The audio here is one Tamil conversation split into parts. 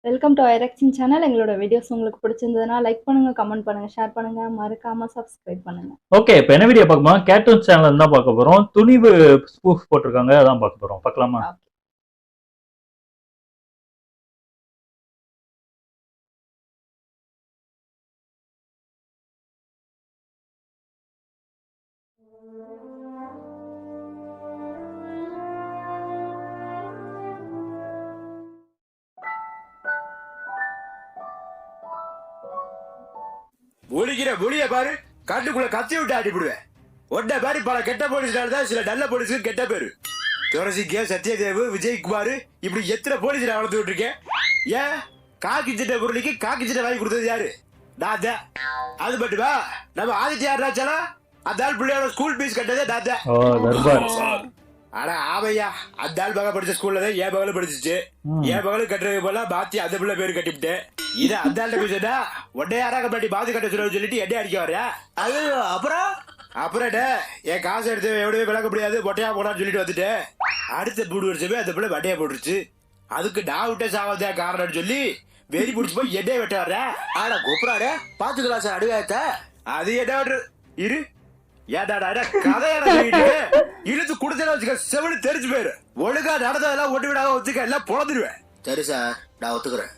வெல்கம் டு ஐரெக்ஷன் சேனல். எங்களோட வீடியோஸ் உங்களுக்கு பிடிச்சிருந்ததுன்னா லைக் பண்ணுங்க, கமெண்ட் பண்ணுங்க, ஷேர் பண்ணுங்க, மறக்காம சப்ஸ்கிரைப் பண்ணுங்க. ஓகே, இப்போ என்ன வீடியோ பார்க்கமா? கேர்ட்டூன் சேனல் தான் பார்க்க போறோம். துணிவு ஸ்பூஃப் போட்டிருக்காங்க, அதான் பார்க்க போறோம். பார்க்கலாமா? ஒழிக்கிற ஒளிய பாரு, காட்டுக்குள்ள கத்தி விட்டு அடிப்படுவேன். ஒட்ட பாரு, பல கெட்ட போலீஸ்னால தான் சில நல்ல போலீஸுக்கு கெட்ட பேரு. துளசிக்கு சத்யதேவ், விஜயகுமார், இப்படி எத்தனை போலீஸ் வளர்த்து விட்டுருக்கேன். ஏன் காக்கி சட்டை பொருளுக்கு காக்கி சட்டை வாங்கி கொடுத்தது யாரு? நான் தான். அது மட்டுமா, நம்ம ஆதித்யா ராஜாலா அந்த ஆள் பிள்ளையோட ஸ்கூல் ஃபீஸ் கட்டதே நான் தான். ஆனா ஆமையா, அந்த ஆள் மக படிச்ச ஸ்கூல்ல தான் என் மகளும் படிச்சிச்சு. என் மகளும் கட்டுறது போல பாத்தி அந்த பிள்ளை பேரு கட்டிவிட்டு இதை அந்த ஆள்கிட்ட போய் சொன்னா உடனே யாராக பாட்டி பாதி கட்ட சொல்லிட்டு எட்டே அடிக்க வர்ற. அது அப்புறம் என் காசு எடுத்து எவ்வளவு விளக்க முடியாது, பொட்டையா போடான்னு சொல்லிட்டு வந்துட்டு அடுத்த 3 வருஷமே அந்த பிள்ளை வட்டையா போட்டுருச்சு. அதுக்கு நான் விட்ட சாவதே காரணம்னு சொல்லி வெறி பிடிச்சி போய் எட்டே வெட்ட வர்ற. ஆனா கூப்பிடாரு பாத்துக்கலாம் சார் அடிவாயத்த. அது என்ன இரு ஏடாடா கதையான சொல்லிட்டு இழுத்து குடுத்தா வச்சுக்க, செவனு தெரிஞ்சு போயிரு. ஒழுங்கா நடந்ததெல்லாம் ஒட்டு விடாம வச்சுக்க, எல்லாம் பொழந்துருவேன். சரி சார், நான் ஒத்துக்கிறேன்.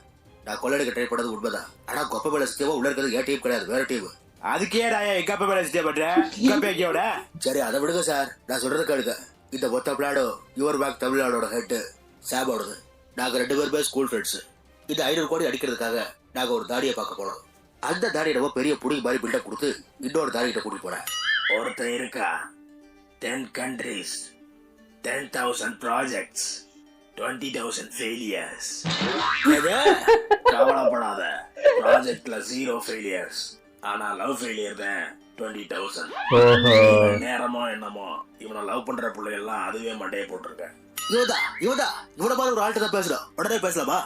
நான் கொள்ளடிக்க ட்ரை பண்ணது உண்மைதான். ஆனா கொப்ப மேல சத்தியமா உள்ள இருக்கிறது ஏன் டீம் கிடையாது, வேற டீம். அதுக்கே நான் எங்க அப்பா மேல சத்தியம் பண்றேன். சரி அதை விடுங்க சார், நான் சொல்றது கேளுங்க. இந்த மொத்த பிளாடோ யுவர் பேக் தமிழ்நாடோட ஹெட் சாமோடது. நாங்க 2 பேருமே ஸ்கூல் ஃப்ரெண்ட்ஸ். இந்த 500 கோடி அடிக்கிறதுக்காக நாங்க ஒரு தாடியை பார்க்க போனோம். அந்த தாடியை நம்ம பெரிய புடி மாதிரி பில்டப் கொடுத்து இன்னொரு தாடிகிட்ட கூட்டிட்டு போறேன். ஒருத்தர் இருக்கா, 10 countries, 10,000 projects, 20,000 failures. கவலைப்படாத, ப்ராஜெக்ட்ல 0 failures. ஆனா லவ் ஃபெயிலியர் தான் 20,000. நேரமோ என்னமோ இவனை லவ் பண்ற பிள்ளை எல்லாம் அதுவே மண்டையை போட்டிருக்கேன். இவன மாதிரி ஒரு ஆள்கிட்ட தான் பேசுறோம். உடனே பேசலாமா?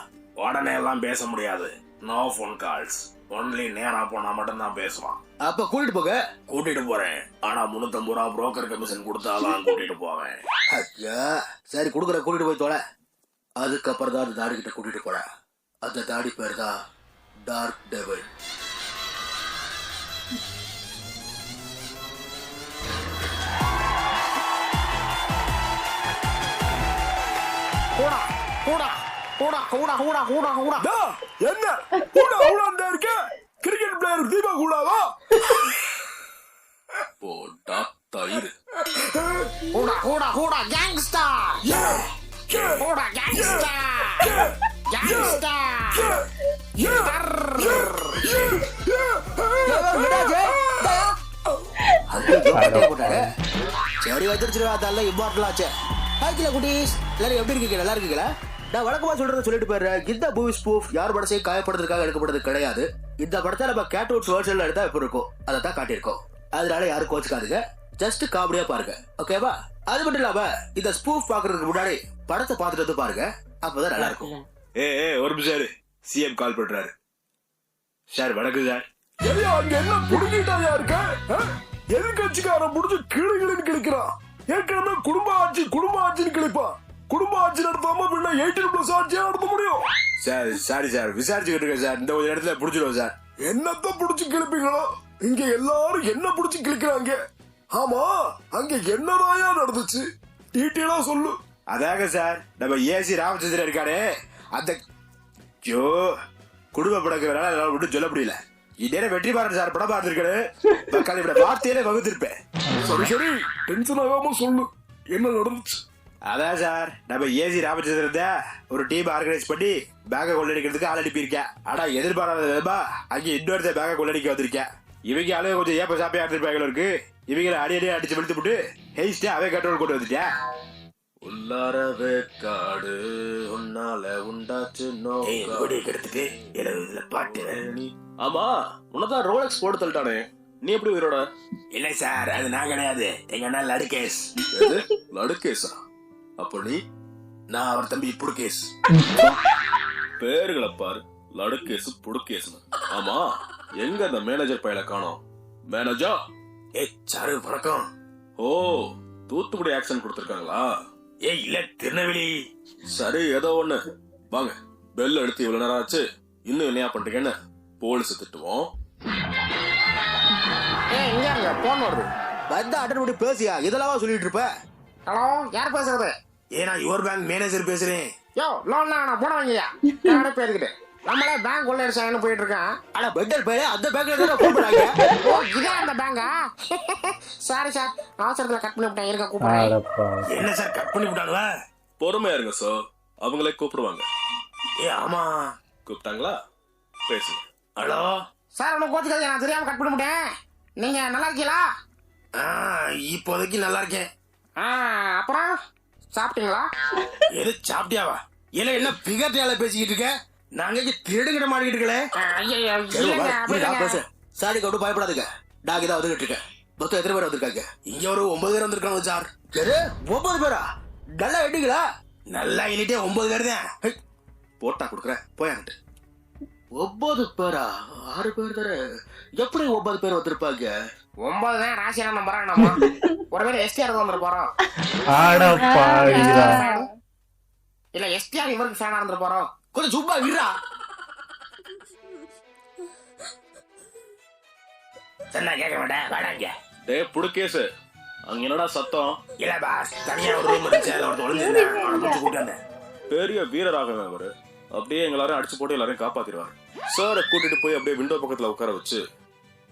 உடனே எல்லாம் பேச முடியாது. நோ போன் கால்ஸ், ஒன்லி நேரா போனா மட்டும் தான் பேசுவான். அப்ப கூட்டிட்டு போறேன். ஆனா 350 ரூபா புரோக்கர் கமிஷன் கொடுத்தாலும் கூட்டிட்டு போவேன். சரி கொடுக்குற, கூட்டிட்டு போய் தோல. அதுக்கப்புறம் தான் அந்த தாடி கிட்ட கூட்டிட்டு போறேன். அந்த தாடி பேர் தான் டார்க் டெவில். என்ன இருக்க? கிரிக்கெட் பிளேயர் தீபா கூடாவா? போடா தயிர். கேங்ஸ்டா சரி வச்சிருச்சிருவா, அதெல்லாம் இம்பார்ட்டன் ஆச்சு. குட்டீஸ் எல்லாரும் எப்படி இருக்கீங்க? நல்லா இருக்கீங்களா? நான் வழக்கமா சொல்றத சொல்லிட்டு போயிடுறேன். இந்த மூவி ஸ்பூஃப் யார் மனசையும் காயப்படுறதுக்காக எடுக்கப்படுறது கிடையாது. இந்த படத்தை நம்ம கேட்டூன்ஸ் வெர்ஷன்ல எடுத்தா எப்படி இருக்கும் அதை தான் காட்டியிருக்கோம். அதனால யாரும் கோச்சுக்காதுங்க, ஜஸ்ட் காமெடியா பாருங்க, ஓகேவா? அது மட்டும் இல்லாம இந்த ஸ்பூஃப் பாக்குறதுக்கு முன்னாடி படத்தை பார்த்துட்டு வந்து பாருங்க, அப்பதான் நல்லா இருக்கும். ஒரு நிமிஷம், சிஎம் கால் பண்றாரு. சார் வணக்கம் சார். அங்க என்ன புடுங்கிட்டாயா இருக்க? எதிர்கட்சிக்காரன் முடிஞ்சு கீழே கிழிக்கிறான். ஏற்கனவே குடும்ப ஆட்சின்னு கிழிப்பான். குடும்ப ஆட்சி நடத்தாம பின்ன 18+ ஆட்சியா நடத்த முடியும்? சார் சாரி சார், விசாரிச்சுக்கிட்டு இருக்கேன் சார். இந்த ஒரு இடத்துல புடிச்சிடுவோம் சார். என்னத்த புடிச்சு கிழிப்பீங்களோ? இங்க எல்லாரும் என்ன புடிச்சு கிழிக்கிறாங்க. ஆமா, அங்க என்னதாயா நடந்துச்சு? டீட்டெயிலா சொல்லு. அதாங்க சார், நம்ம ஏசி ராமச்சந்திரன் இருக்காரு, அந்த குடும்ப படக்கிறனால என்னால மட்டும் சொல்ல முடியல. இந்நேரம் வெற்றி பாருங்க சார், படம் பார்த்திருக்கேன். வார்த்தையில வகுத்திருப்பேன். சரி டென்ஷன் ஆகாம சொல்லு, என்ன நடந்துச்சு? அதான் சார், நம்ம ஏசி ராமச்சந்திரன் ஒரு டீம் ஆர்கனைஸ் பண்ணி பேங்கை கொள்ளடிக்கிறதுக்கு ஆள் அனுப்பியிருக்கேன். ஆனா எதிர்பாராத அங்க இன்னொருத்த பேங்கை கொள்ளடிக்க வந்திருக்கேன். இவங்க ஆளுங்க கொஞ்சம் ஏப்ப சாப்பியா இருந்திருப்பாங்க இருக்கு. இவங்களை அடி அடிச்சு வெளுத்து விட்டு ஹெய்ஸ்டே அவை கண்ட்ரோல் கொண்டு வந்துட்டேன். உள்ளாரவே காடு உன்னால உண்டாச்சு எடுத்துட்டு பாட்டு. ஆமா, உனதான் ரோலக்ஸ் போட்டு தள்ளிட்டானே, நீ எப்படி உயிரோட? இல்லை சார், அது நான் கிடையாது. எங்க அண்ணா லடுகேஸ். லடுகேஸா? அப்ப நீ? நான் அவர் தம்பி புடுகேஸ். பேருகளை பாரு, லடுகேஸ் புடுகேஸ். ஆமா, எங்க அந்த மேனேஜர் பையல காணோம்? மேனேஜர் சாரு வணக்கம். ஓ, தூத்துக்குடி ஆக்சன் கொடுத்திருக்காங்களா? இல்ல திருநெல்வேலி. சரி, ஏதோ ஒண்ணு. வாங்க பெல் எடுத்து இவ்வளவு நேரம் ஆச்சு, இன்னும் என்னையா பண்றீங்கன்னு போலீஸ் திட்டுவோம். இங்க போன் வருது. வந்து அட்டன் பண்ணி பேசியா, இதெல்லாம் சொல்லிட்டு இருப்ப. ஹலோ, யார் பேசுறது? ஏன்னா யுவர் பேங்க் மேனேஜர் பேசுறேன். யோ, லோன்லாம் நான் போன வாங்கியா நானே பேருக்கிட்டு நம்மளே பேங்க் உள்ள அடிச்சாங்கன்னு போயிட்டு இருக்கேன். ஆனா பெட்டர் பேரு அந்த பேங்க்ல தான கூப்பிட்டு போறாங்க. ஓ, இதான் அந்த பேங்கா? சாரி சார், அவசரத்துல கட் பண்ணி விட்டேன். இருக்க கூப்பிடுறேன். அடப்பா. என்ன சார் கட் பண்ணி விட்டானுவ? பொறுமையா இருங்க சார், அவங்களே கூப்பிடுவாங்க. ஏ ஆமா, கூப்பிட்டாங்களா? பேசுங்க. ஹலோ சார், உனக்கு கோச்சுக்காது, நான் தெரியாம கட் பண்ணி விட்டேன். நீங்க நல்லா இருக்கீங்களா? இப்போதைக்கு நல்லா இருக்கேன். அப்புறம் சாப்பிட்டீங்களா? எது சாப்பிட்டியாவா? இல்ல என்ன பிகர்ட்டியால பேசிக்கிட்டு இருக்க? நாங்க இங்க திருடுகிட மாட்டிக்கிட்டு இருக்கலே. ஐயோ, இல்லைங்க, அப்படிங்க. சாரி கவுட்டு பயப்படாதுங்க. டாக் தான் வந்துகிட்டு இருக்கேன். மொத்தம் எத்தனை பேர் வந்திருக்காங்க? இங்க ஒரு 9 பேர் வந்திருக்காங்க சார். 9 பேரா? நல்லா எட்டுங்களா? நல்லா எண்ணிட்டே 9 பேர் தான். போட்டா கொடுக்குறேன், போயாங்கிட்டு. 9 பேரா? 6 பேர் தர எப்படி 9 பேர் வந்திருப்பாங்க? 9 தான் ராசியான நம்பரா நம்ம. ஒருவேளை எஸ்டிஆர் வந்துட்டு போறோம். அடப்பாவிகளா. இல்ல எஸ்டிஆர் இவருக்கு ஃபேனா இருந்துட்டு போறோம். கொஞ்சம் சும்மா விடுறா. சொன்னா கேட்க மாட்டேன், வாடாங்க. டேய் புடுக்கேசு, அங்க என்னடா சத்தம்? இல்ல பாஸ், தனியா ஒரு ரூம் இருந்துச்சு, அதுல ஒருத்தர் ஒளிஞ்சிருந்தேன், அவனை பிடிச்சு கூட்டு வந்தேன். பெரிய வீரராகவே அவரு. அப்படியே எல்லாரும் அடிச்சு போட்டு எல்லாரையும் காப்பாத்திடுவாரு. சாரை கூட்டிட்டு போய் அப்படியே விண்டோ பக்கத்துல உட்கார வச்சு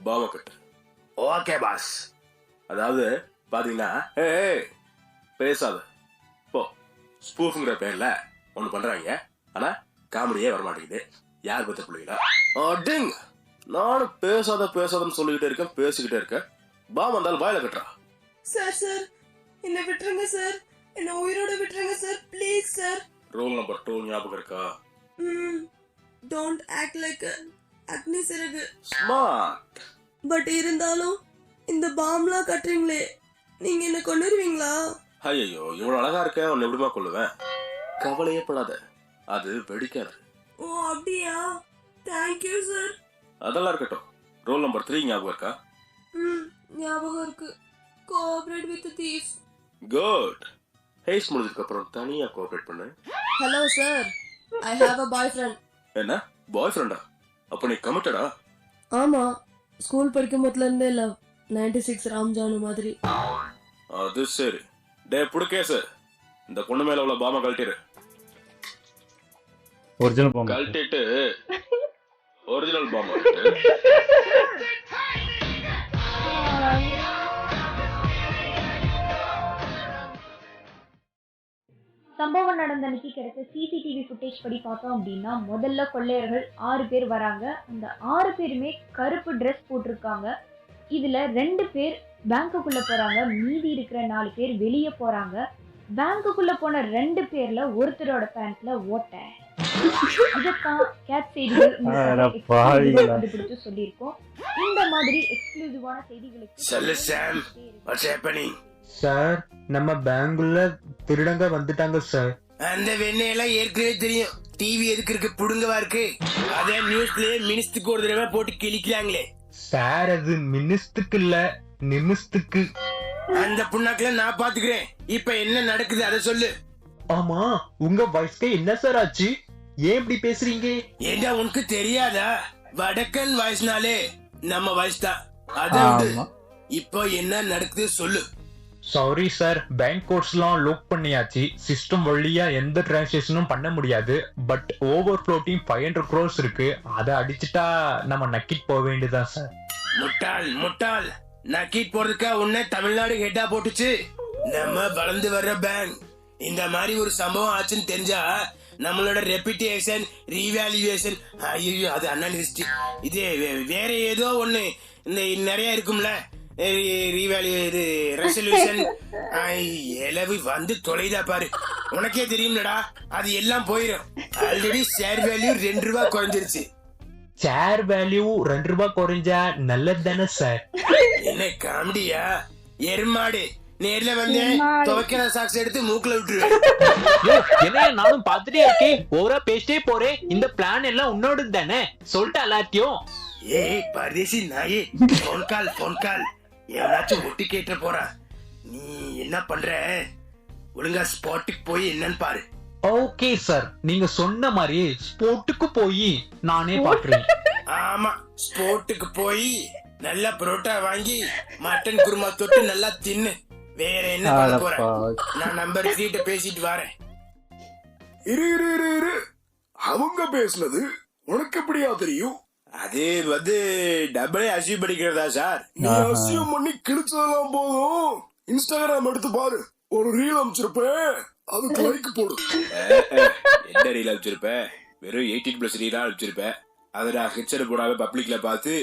பாவ கட்டு. Okay pass. அதாவது பாத்தீங்கன்னா, ஏய் பேசாத போ. ஸ்பூஃப்ங்கிற பேர்ல ஒண்ணு பண்றாங்க, ஆனா காமெடியே வரமாட்டேங்குது. யார் பத்த பிள்ளைங்களா? அடிங், நானும் பேசாதன்னு சொல்லிக்கிட்டே இருக்கேன், பேசிக்கிட்டே இருக்கேன். பாம் வந்தாலும் வாயில கட்டுறா. சார் சார், என்ன விட்டுருங்க சார், என்ன உயிரோட விட்டுருங்க sir, please sir. Roll number 2 ஞாபகம் இருக்கா? டோன்ட் ஆக்ட் லைக் அக்னி சிறகு. ஸ்மார்ட். பட் இருந்தாலும் இந்த பாம்லாம் கட்டுறீங்களே, நீங்க என்ன கொன்னுருவீங்களா? ஐயோ, இவ்வளவு அழகா இருக்க, உன்னை எப்படிமா கொள்ளுவேன்? கவலையே படாத, அது வெடிக்காது. ஓ அப்படியா? Thank you sir. அதெல்லாம் இருக்கட்டும். ரோல் நம்பர் 3 ஞாபகம் இருக்கா? ஞாபகம் இருக்கு. Cooperate with thief. Good. Has முடிஞ்சதுக்கு அப்புறம் தனியா கோஆபரேட் பண்ணு. Hello sir, I have a bye friend. என்ன பாய் ஃப்ரெண்டா? அப்ப நீ கமிட்டடா? ஆமா, ஸ்கூல் படிக்கும் போதுல இருந்தே லவ். 96 ராம்ஜானு மாதிரி. அது சரி. டே புடுக்கேசு, இந்த பொண்ணு மேல உள்ள பாம கழட்டிடு. ஒரிஜினல் பாம்பு. கழட்டிட்டு ஒரிஜினல் பாம. சம்பவம் நடந்த அன்னைக்கு கிடைச்ச சிசிடிவி ஃபுட்டேஜ் படி பார்த்தோம் அப்படின்னா, முதல்ல கொள்ளையர்கள் 6 பேர் வராங்க. அந்த 6 பேருமே கருப்பு ட்ரெஸ் போட்டிருக்காங்க. இதுல 2 பேர் பேங்க்குள்ள போறாங்க, மீதி இருக்கிற 4 பேர் வெளியே போறாங்க. பேங்க்குள்ள போன 2 பேர்ல ஒருத்தரோட பேண்ட்ல ஓட்டை. இதத்தான் கேட் செய்திகள் கண்டுபிடிச்சு சொல்லியிருக்கோம். இந்த மாதிரி எக்ஸ்க்ளூசிவான செய்திகளுக்கு சொல்லு சாம், வாட்ஸ் ஹேப்பனிங்? சார், நம்ம பேங்குள்ள திருடங்க வந்துட்டாங்க சார். அந்த வெண்ணையெல்லாம் ஏற்கனவே தெரியும். டிவி எதுக்கு இருக்கு, புடுங்கவா இருக்கு? அதே நியூஸ்லயே மினிஸ்துக்கு ஒரு தடவை போட்டு கிழிக்கிறாங்களே. சார், அது மினிஸ்துக்கு இல்ல, நிமிஸ்துக்கு. அந்த புண்ணாக்குல நான் பாத்துக்கிறேன். இப்ப என்ன நடக்குது அதை சொல்லு. ஆமா, உங்க வயசுக்கு என்ன சார் ஆச்சு? ஏன் இப்படி பேசுறீங்க? ஏண்டா உனக்கு தெரியாதா? வடக்கன் வயசுனாலே நம்ம வயசு தான். அதை இப்போ என்ன நடக்குது சொல்லு. சாரி சார், பேங்க் கோட்ஸ்லாம் லோக் பண்ணியாச்சு. சிஸ்டம் வழியா எந்த டிரான்சாக்ஷனும் பண்ண முடியாது. பட் ஓவர் ஃப்ளோட்டிங் 500 crores இருக்கு. அதை அடிச்சுட்டா நம்ம நக்கிட் போக வேண்டியதான் சார். முட்டாள், நக்கிட் போறதுக்கா உன்னை தமிழ்நாடு ஹெட்டா போட்டுச்சு? நம்ம வளர்ந்து வர்ற பேங்க். இந்த மாதிரி ஒரு சம்பவம் ஆச்சுன்னு தெரிஞ்சா நம்மளோட ரெப்யூட்டேஷன், ரீவேல்யூவேஷன், ஐயோ அது அன்அனிஸ்ட், இது வேற ஏதோ ஒண்ணு இந்த நிறைய இருக்கும்ல, ரெசல்யூஷன் எலவு வந்து தொலைதா பாரு. உனக்கே தெரியும்லடா, அது எல்லாம் போயிடும். ஆல்ரெடி ஷேர் வேல்யூ 2 ரூபாய் குறைஞ்சிருச்சு. ஷேர் வேல்யூ 2 ரூபாய் குறைஞ்சா நல்லது தானே சார்? என்ன காமெடியா? எருமாடு, நேர்ல வந்து துவைக்கிற சாக்ஸ் எடுத்து மூக்குல விட்டுருவேன். என்ன நானும் பாத்துட்டே இருக்கேன், ஓவரா பேசிட்டே போறேன். இந்த பிளான் எல்லாம் உன்னோட தானே, சொல்லிட்டு எல்லாத்தையும். ஏய் பரதேசி நாயே, போன் கால் எவனாச்சும் ஒட்டி கேட்ட போறா. நீ என்ன பண்ற? ஒழுங்கா ஸ்பாட்டுக்கு போய் என்னன்னு பாரு. ஓகே சார், நீங்க சொன்ன மாதிரி ஸ்போர்ட்டுக்கு போய் நானே பாக்குறேன். ஆமா, ஸ்போர்ட்டுக்கு போய் நல்ல புரோட்டா வாங்கி மட்டன் குருமா தொட்டு நல்லா தின்னு. வேற என்ன பண்ண போறேன்? நான் நம்பர் 3 பேசிட்டு வரேன். இரு இரு இரு இரு, அவங்க பேசுனது உனக்கு எப்படியா தெரியும்? அது வந்து டபுளே அசீவ் பண்ணிக்கிறதா சார்? நீ அசியம் பண்ணி கிழிச்சதெல்லாம் போதும். இன்ஸ்டாகிராம் எடுத்து பாரு, ஒரு ரீல் அமைச்சிருப்பேன், அதுக்கு லைக் போடு. என்ன ரீல் அனுப்பிச்சிருப்பேன்? வெறும் 18+ ரீலா அனுப்பிச்சிருப்பேன். அதை நான் ஹெட்செட் போடாம பப்ளிக்ல பார்த்து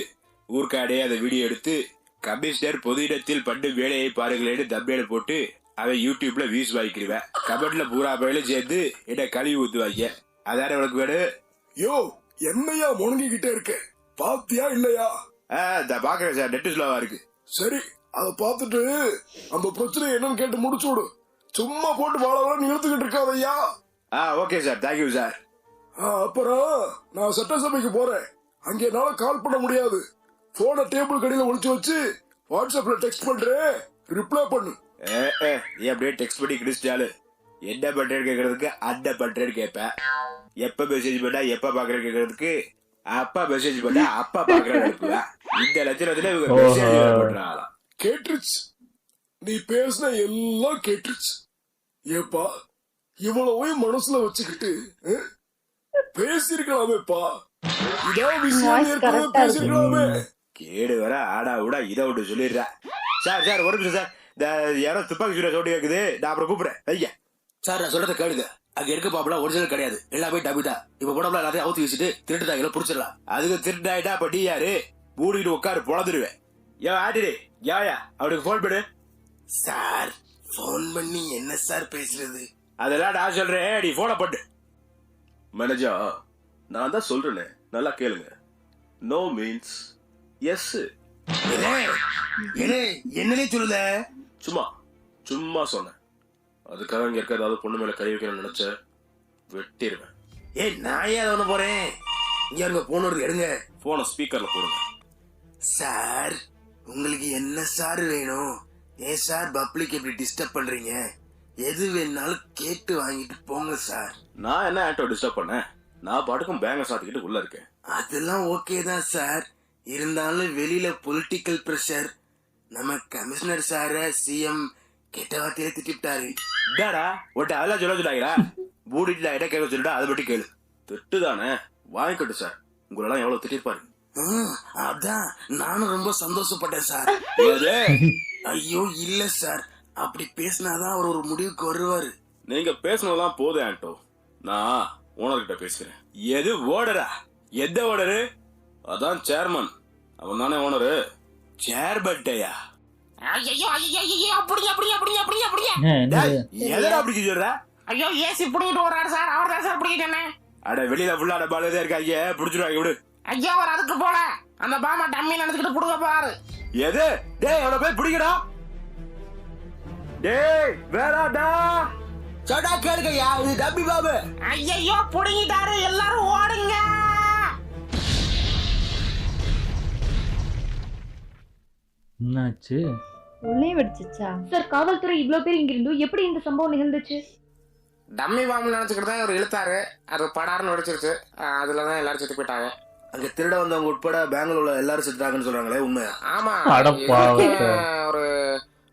ஊர்க்காடே அதை வீடியோ எடுத்து கமிஷனர் பொது இடத்தில் பண்ணு வேலையை பாருங்களேன்னு தம்பேல போட்டு அவன் யூடியூப்ல வியூஸ் வாங்கிக்கிடுவேன். கமெண்ட்ல பூரா பயிலும் சேர்ந்து என்ன கழுவி ஊத்துவாங்க. அதான உனக்கு வேணும்? யோ, என்னையா முணங்கிக்கிட்டே இருக்க? பாத்தியா இல்லையா? பாக்குறேன் சார், நெட் ஸ்லோவா இருக்கு. சரி, அதை பார்த்துட்டு அந்த பிரச்சனை என்னன்னு கேட்டு முடிச்சு விடு. சும்மா போட்டு வாழ இழுத்துக்கிட்டு இருக்காதையா. Okay sir, thank you sir. அப்புறம் நான் சட்டசபைக்கு போறேன். அங்கே என்னால கால் பண்ண முடியாது. போனை டேபிள் கடியில ஒளிச்சு வச்சு வாட்ஸ்அப்ல டெக்ஸ்ட் பண்றேன், ரிப்ளை பண்ணு. நீ அப்படியே டெக்ஸ்ட் பண்ணி கிடிச்சிட்டாலு என்ன பண்றேன்னு கேட்கறதுக்கு அந்த பண்றேன்னு கேட்பேன். எப்ப மெசேஜ் பண்ணா எப்ப பாக்குறேன்னு கேட்கறதுக்கு அப்பா மெசேஜ் பண்ணா அப்பா பாக்குறேன்னு அனுப்புவேன். இந்த லட்சணத்துல இவங்க மெசேஜ் பண்றாங்களாம். கேட்டுருச்சு, நீ பேசின எல்லாம் கேட்டுருச்சு. ஏப்பா, இவ்வளவு மனசுல வச்சுக்கிட்டு பேசிருக்கலாமேப்பா. இதான் விஷயம், பேசிருக்கலாமே. கேடு வர ஆடா விடா இதை விட்டு சொல்லிடுறா. சார் சார், ஒரு நிமிஷம் சார், இந்த யாரோ துப்பாக்கி சூட சவுண்ட் கேக்குது, நான் அப்புறம் கூப்பிடுறேன். ஐயா சார், நான் சொல்றத கேளுங்க. அங்க இருக்க பாப்பலாம் ஒரிஜினல் கிடையாது, எல்லாமே டபிட்டா. இப்ப போடலாம் எல்லாத்தையும் அவுத்து வச்சுட்டு திருட்டுதாங்கள புடிச்சிடலாம். அதுக்கு திருட்டாயிட்டா அப்ப நீ யாரு? மூடிட்டு உட்காரு, பொழந்துருவேன். யோ ஆண்டிடே, யாயா அவனுக்கு போன் பண்ணு. சார், போன் பண்ணி என்ன சார் பேசுறது? அதெல்லாம் நான் சொல்றேன், நீ போன பண்ணு. மேனேஜர், நான் தான் சொல்றேனே, நல்லா கேளுங்க. No means yes. என்னனே சொல்லுத? சும்மா சும்மா சொன்னேன். அதுக்காக இங்க இருக்க ஏதாவது பொண்ணு மேல கை வைக்கணும்னு நினைச்ச வெட்டிடுவேன். நான் ஏன் ஒண்ணு போறேன்? இங்க இருங்க, போன் வருது, எடுங்க. போனை ஸ்பீக்கர்ல போடுங்க. சார், உங்களுக்கு என்ன சார் வேணும்? ஏன் சார் பப்ளிக் எப்படி டிஸ்டர்ப் பண்றீங்க? எது வேணாலும் கேட்டு வாங்கிட்டு போங்க சார். நான் என்ன ஆட்டோ டிஸ்டர்ப் பண்ணேன்? நான் பாட்டுக்கும் பேங்க சாத்திக்கிட்டு உள்ள இருக்கேன். அதெல்லாம் ஓகே தான் சார். இருந்தாலும் வெளியில பொலிட்டிக்கல் பிரஷர். நம்ம கமிஷனர் சார சிஎம் கெட்ட வார்த்தையில திட்டாரு. டாடா ஒட்ட அதெல்லாம் சொல்ல சொல்லாங்களா? மூடிட்டு நான் இடம் கேட்க சொல்லிட்டா அதை மட்டும் கேளு. திட்டுதானே, வாங்கிக்கட்டு சார். உங்களெல்லாம் எவ்வளவு திட்டிருப்பாரு. அதான் நானும் ரொம்ப சந்தோஷப்பட்டேன் சார். ஐயோ இல்ல சார், அப்படி பேசினாதான் அவர் ஒரு முடிவுக்கு வருவாரு. நீங்க பேசினதான் போதும் ஆண்டோ, நான் ஓனர்கிட்ட பேசுறேன். எது ஓனரா? எந்த ஓனரு? அதான் சேர்மன், அவன் தானே ஓனரு. சேர்பட்டையா? ஐயோ ஐயோ ஐயோ, அப்படி அப்படி அப்படி அப்படி அப்படியே எதடா அப்படி சொல்ற? ஐயோ, ஏசி பிடிக்கிட்டு வர்றாரு சார், அவர் தான் சார் பிடிக்கிட்டேனே. அட வெளியில ஃபுல்லா டப்பாலே இருக்காங்க, புடிச்சிருவாங்க விடு. ஐயோ, அவர் அதுக்கு போல அந்த பாமா டம்மி நினைச்சுக்கிட்டு புடுங்க பாரு. எது? டேய், அவனை போய் பிடிக்கடா. டேய் வேறாடா, சடா கேளுங்கய்யா, இது டம்மி பாபு. ஐயோ, புடுங்கிட்டாரு, எல்லாரும் ஓடுங்க. என்னாச்சு? உள்ளே வெடிச்சிச்சா? சார், காவல்துறை இவ்ளோ பேர் இங்க இருந்தும் எப்படி இந்த சம்பவம் நிகழ்ந்துச்சு? டம்மி பாம்பு நினைச்சுக்கிட்டு தான் இவர் இழுத்தாரு, அது படார்னு வெடிச்சிருச்சு. அதுலதான் எல்லாரும் செத்து போயிட்டாங்க. அங்க திருட வந்தவங்க உட்பட பேங்க்ல உள்ள எல்லாரும் செத்துட்டாங்கன்னு சொல்றாங்களே, உண்மையா? ஆமா, அடப்பாவி. ஒரு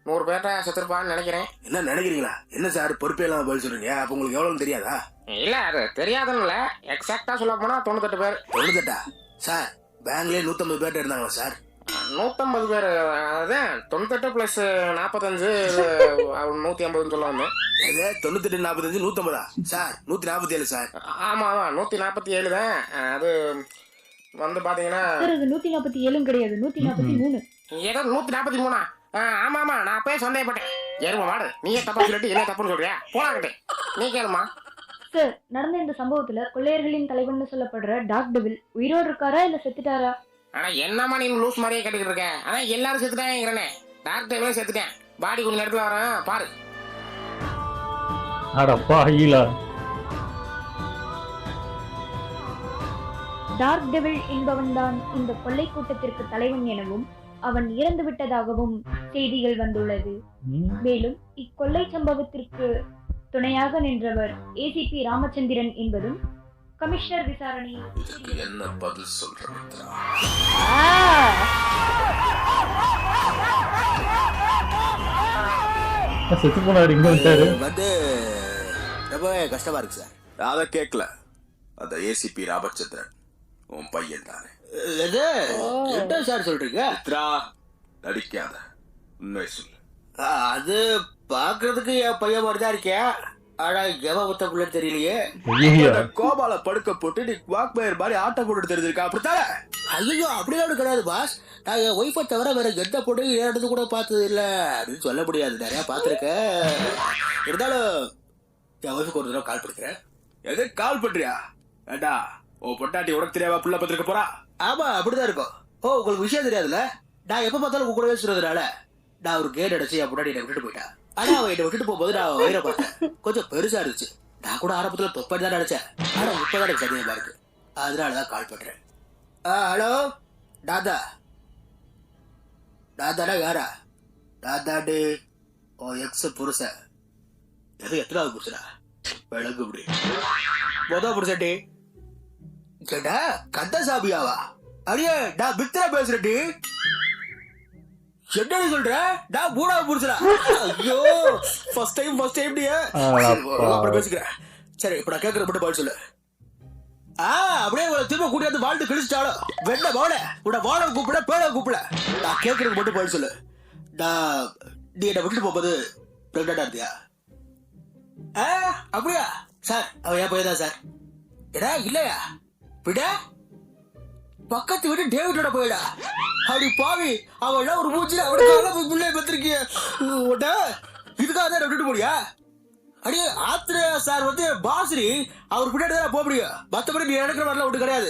100 பேர்ட்ட செத்துருப்பான்னு நினைக்கிறேன். என்ன நினைக்கிறீங்களா? என்ன சார் பொறுப்பே இல்லாம பதில் சொல்றீங்க? அப்ப உங்களுக்கு எவ்வளவு தெரியாதா? இல்ல, அது தெரியாதுன்னு இல்ல, எக்ஸாக்டா சொல்ல போனா 98 பேர். 98 சார்? பேங்க்லயே 150 பேர்ட்ட இருந்தாங்களா சார்? 150 பேர், அதான் 98 பிளஸ் 45 150 சொல்ல வந்தேன். 98 45 150 சார்? 147 சார். ஆமா ஆமா, 147 தான். அது வந்து பாத்தீங்கன்னா சார், அது 147 கிடையாது, 143. ஏதோ 143. ஆமா ஆமா, நான் அப்பயே சந்தேகப்பட்டேன். எருமை மாடு, நீயே தப்பா சொல்லிட்டு என்ன தப்புன்னு சொல்றியா? போனாக்கிட்டே நீ கேளுமா. சார், நடந்த இந்த சம்பவத்துல கொள்ளையர்களின் தலைவன் சொல்லப்படுற டாக் டெவில் உயிரோடு இருக்காரா இல்ல செத்துட்டாரா? ஆனா என்னம்மா நீ லூஸ் மாதிரியே கேட்டுக்கிட்டு இருக்க? ஆனா எல்லாரும் செத்துட்டாங்கிறனே, டாக்டர் செத்துட்டேன். பாடி கொஞ்சம் நேரத்துல வரேன் பாரு. அடப்பாவிகளா. டார்க் டெவில் என்பவன்தான் இந்த கொள்ளை கூட்டத்திற்கு தலைவன் எனவும் அவன் இறந்து விட்டதாகவும் செய்திகள் வந்துள்ளது. மேலும் இக்கொள்ளை சம்பவத்திற்கு துணையாக நின்றவர் ஏசிபி ராமச்சந்திரன் என்பதும் கமிஷனர் விசாரணை இதுக்கு என்ன பதில் சொல்ற மித்ரா? செத்து போனாரு இங்க வந்துட்டாரு. வந்து ரொம்பவே கஷ்டமா இருக்கு சார். அதை கேட்கல. அந்த ஏசிபி ராமச்சந்திரன் உன் பையன் தானே? இது என்ன சார் சொல்றீங்க? மித்ரா, நடிக்காத, உண்மை சொல்லு. அது பாக்குறதுக்கு என் பையன் மாதிரி தான் இருக்கேன். ஆனா எவ ஒத்த புள்ள தெரியலையே. ஐயோ, அந்த கோபால படுக்க போட்டு நீ வாக்மேயர் மாதிரி ஆட்டம் போட்டு தெரிஞ்சிருக்கா, அப்படித்தானே? ஐயோ அப்படிலாம் ஒண்ணு கிடையாது பாஸ். நான் என் ஒய்ஃபை தவிர வேற எந்த பொண்ணு ஏறது கூட பார்த்தது இல்ல அப்படின்னு சொல்ல முடியாது. நிறைய பார்த்துருக்கேன். இருந்தாலும் என் ஒய்ஃபுக்கு ஒரு தடவை கால் பண்ணுறேன். எது கால் பண்றியா? ஏண்டா உன் பொட்டாட்டி உனக்கு தெரியாம புள்ள பத்திருக்க போறா? ஆமா அப்படிதான் இருக்கும். ஓ உங்களுக்கு விஷயம் தெரியாதுல்ல. நான் எப்ப பார்த்தாலும் உங்க கூடவே சொல்றதுனால நான் ஒரு கேட் அடிச்சு என் பொட்டாட்டி என்னை விட்டுட்டு போயிட்டேன். ஆனா அவன் என்னை விட்டுட்டு போகும்போது நான் வயிறை பார்த்தேன். கொஞ்சம் பெருசா இருந்துச்சு. நான் கூட ஆரம்பத்துல தொப்படி தான் நினைச்சேன். ஆனா இப்பதான் எனக்கு சந்தேகமா இருக்கு. அதனாலதான் கால் பண்றேன். ஹலோ தாதா. தாதாடா யாரா? தாதாடு ஓ எக்ஸ் புருஷன். எது எத்தனாவது புருஷனா? விளங்கு முடியும். புருஷன்டி கேட்டா கந்தசாமியாவா? அடியே நான் மித்ரா பேசுறேன்டி. என்னடி சொல்ற? நான் மூணாவது புருஷனா? ஐயோ ஃபர்ஸ்ட் டைம் நீ அப்புறம் பேசிக்கிறேன். சரி இப்ப நான் கேட்கற மட்டும் பதில் சொல்லு. அப்படியே உங்களை திரும்ப கூட்டியாந்து வாழ்ந்து கிழிச்சிட்டாலும் வெண்ண வாழ உட வாழ கூப்பிட பேட கூப்பிட. நான் கேட்கறதுக்கு மட்டும் பதில் சொல்லு. நான் நீ என்னை விட்டுட்டு போகும்போது பிரெக்னண்டா இருந்தியா? அப்படியா சார்? அவன் என் பையன் தான் சார். எடா இல்லையா? விட பக்கத்து வீட்டு டேவிட்டோட போயிடா. அப்படி பாவி அவன் ஒரு மூச்சு அவனுக்கு பிள்ளை பத்திருக்கிய இதுக்காக தான் விட்டுட்டு போடியா? அடியே ஆத்திரே சார் வந்து பாஸ்ரி அவர் பின்னாடி தான் போக முடியும். மற்றபடி நீ நடக்கிற மாதிரிலாம் ஒன்றும் கிடையாது.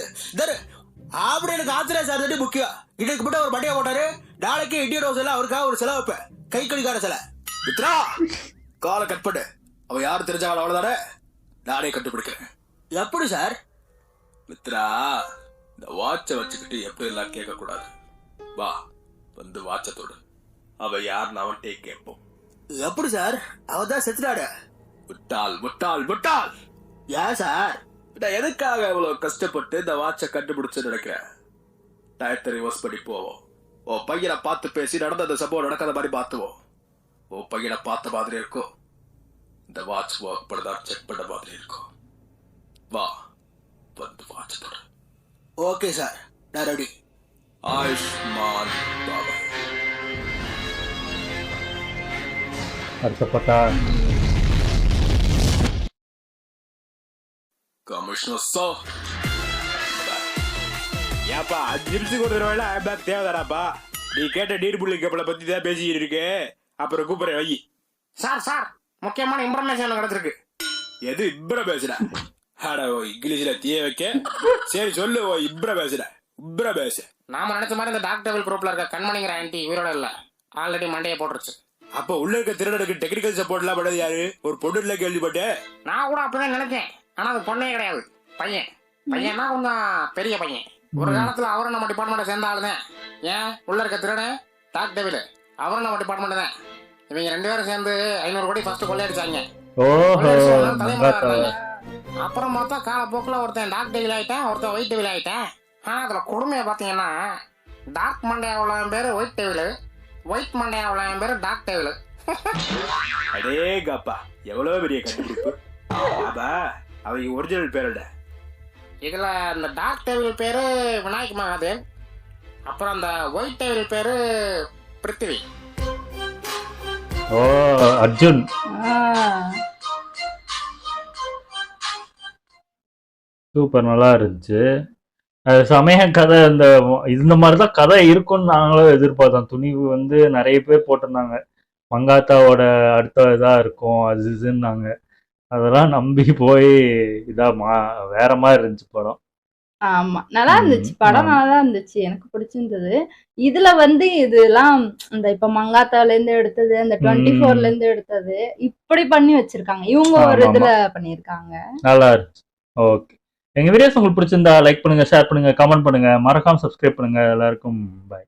அப்படி எனக்கு ஆத்திரே சார் தான் முக்கியம். இன்னைக்கு மட்டும் அவர் மண்டையா போட்டாரு. நாளைக்கு இந்தியன் ஹவுஸ் எல்லாம் அவருக்காக ஒரு செலவு வைப்பேன். கை கழிக்கார சிலை. மித்ரா, காலை கட் பண்ணு. அவன் யாரு தெரிஞ்சாலும் அவ்வளவுதானே? நானே கண்டுபிடிக்கிறேன். எப்படி சார்? மித்ரா, இந்த வாட்சை வச்சுக்கிட்டு எப்படி எல்லாம் கேட்க கூடாது. வா வந்து வாட்சை தொடு. அவ யாருன்னு அவன்கிட்டே கேட்போம். எப்படி சார்? அவன் தான் செத்துட்டாடு. முட்டாள். ஏன் சார்? நான் எதுக்காக இவ்வளவு கஷ்டப்பட்டு இந்த வாட்சை கண்டுபிடிச்சு நினைக்கிறேன். டயத்தை ரிவர்ஸ் பண்ணி போவோம். ஓ பையனை பார்த்து பேசி நடந்த அந்த சம்பவம் நடக்காத மாதிரி பார்த்துவோம். ஓ பையனை பார்த்த மாதிரி இருக்கும். இந்த வாட்ச் ஒர்க் பண்ணதா செக் பண்ண மாதிரி இருக்கும். வா வந்து வாட்ச் தொடு. ஓகே சார், நான் ரெடி. ஆயுஷ்மான் பாபா. அடுத்தப்பட்டா கமிஷனர் சார். ஏப்பா 5 நிமிஷத்துக்கு ஒரு தடவை தேவைதானாப்பா? நீ கேட்ட நீர் புள்ளி கப்பலை பத்தி தான் பேசிக்கிட்டு இருக்கு. அப்புறம் கூப்பிடுறேன் வை. சார் முக்கியமான இன்ஃபர்மேஷன் கிடைச்சிருக்கு. எது இப்ர பேசுற? அட ஓ இங்கிலீஷ்ல தீய வைக்க. சரி சொல்லு. ஓ இப்ர பேசு. நாம நினைச்ச மாதிரி இந்த டாக்டர் குரூப்ல இருக்க கண்மணிங்கிற ஆன்டி உயிரோட இல்ல. ஆல்ரெடி மண்டையை போட்டுருச்சு. அப்ப உள்ள இருக்க திருடனுக்கு டெக்னிக்கல் சப்போர்ட் எல்லாம் பண்ணது யாரு? ஒரு பொண்ணு இல்ல கேள்விப்பட்டேன். நான் கூட அப்படிதான் நினைச்சேன். ஆனா அது பொண்ணே கிடையாது, பையன்னா கொஞ்சம் பெரிய பையன். ஒரு காலத்துல அவரும் நம்ம டிபார்ட்மெண்ட் சேர்ந்த ஆளுதான். ஏன் உள்ள இருக்க திருடன் டாக்டர் அவரும் நம்ம டிபார்ட்மெண்ட் தான். இவங்க 2 பேரும் சேர்ந்து 500 கோடி ஃபர்ஸ்ட் கொள்ளையடிச்சாங்க. அப்புறம் மொத்தம் காலப்போக்கில் ஒருத்தன் டார்க் டெவில் ஆயிட்டேன், ஒருத்தன் ஒயிட் டெவில் ஆயிட்டேன். ஆனா அதுல கொடுமையை பாத்தீங்கன்னா டார்க் மண்டையாவுல என் பேரு ஒயிட் டெவில், ஒயிட் மண்டையாவுல என் பேரு டார்க் டெவில். அடே கப்பா எவ்வளவு பெரிய கண்டுபிடிப்பு. அவங்க ஒரிஜினல் பேரோட இதுல இந்த டார்க் டெவில் பேரு விநாயக் மகாதேவ், அப்புறம் அந்த ஒயிட் டெவில் பேரு பிருத்திவி. ஓ அர்ஜுன். சூப்பர், நல்லா இருந்துச்சு. சமய கதை இந்த மாதிரிதான் கதை இருக்கும்னு நாங்களும் எதிர்பார்த்தோம். துணிவு வந்து நிறைய பேர் போட்டிருந்தாங்க மங்காத்தாவோட அடுத்த இதா இருக்கும் அது இதுன்னாங்க. அதெல்லாம் நம்பி போய் வேற மாதிரி இருந்துச்சு படம். ஆமா நல்லா இருந்துச்சு படம். நல்லாதான் இருந்துச்சு, எனக்கு பிடிச்சிருந்தது. இதுல வந்து இதெல்லாம் இந்த இப்ப மங்காத்தால இருந்து எடுத்தது, அந்த 24ல இருந்து எடுத்தது இப்படி பண்ணி வச்சிருக்காங்க. இவங்க ஒரு இதுல பண்ணிருக்காங்க. நல்லா இருந்துச்சு. ஓகே, எங்க வீடியோஸ் உங்களுக்கு பிடிச்சிருந்தா லைக் பண்ணுங்க, ஷேர் பண்ணுங்க, கமெண்ட் பண்ணுங்க, மறக்காம சப்ஸ்கிரைப் பண்ணுங்க. எல்லாருக்கும் பாய்.